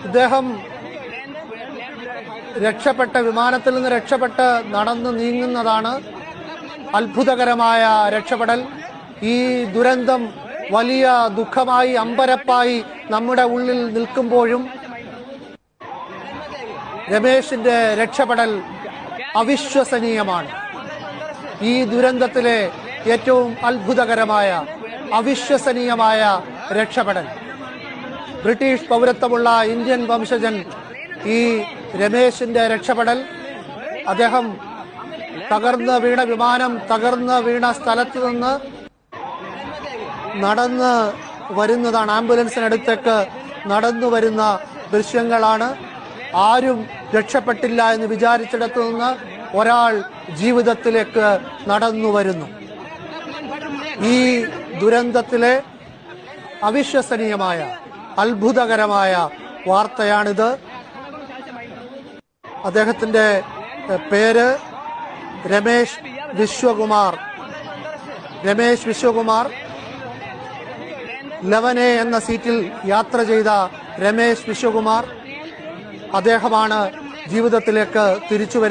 ഇദ്ദേഹം വിമാനത്തിൽ നിന്ന് രക്ഷപ്പെട്ട് നടന്നു നീങ്ങുന്നതാണ് അത്ഭുതകരമായ രക്ഷപ്പെടൽ. ഈ ദുരന്തം വലിയ ദുഃഖമായി അമ്പരപ്പായി നമ്മുടെ ഉള്ളിൽ നിൽക്കുമ്പോഴും രമേശിന്റെ രക്ഷപ്പെടൽ അവിശ്വസനീയമാണ്. ഈ ദുരന്തത്തിലെ ഏറ്റവും അത്ഭുതകരമായ അവിശ്വസനീയമായ രക്ഷപ്പെടൽ. ബ്രിട്ടീഷ് പൗരത്വമുള്ള ഇന്ത്യൻ വംശജൻ ഈ രമേശിന്റെ രക്ഷപ്പെടൽ, അദ്ദേഹം വിമാനം തകർന്ന് വീണ സ്ഥലത്ത് നിന്ന് നടന്ന് വരുന്നതാണ്, ആംബുലൻസിനടുത്തേക്ക് നടന്നു വരുന്ന ദൃശ്യങ്ങളാണ്. ആരും രക്ഷപ്പെട്ടില്ല എന്ന് വിചാരിച്ചിടത്തു നിന്ന് ഒരാൾ ജീവിതത്തിലേക്ക് നടന്നു വരുന്നു. ഈ ദുരന്തത്തിലെ അവിശ്വസനീയമായ അത്ഭുതകരമായ വാർത്തയാണിത്. അദ്ദേഹത്തിന്റെ പേര് രമേശ് വിശ്വകുമാർ. 11A എന്ന സീറ്റിൽ യാത്ര ചെയ്ത രമേശ് വിശ്വകുമാർ, അദ്ദേഹമാണ് ജീവിതത്തിലേക്ക് തിരിച്ചു വരുന്നത്.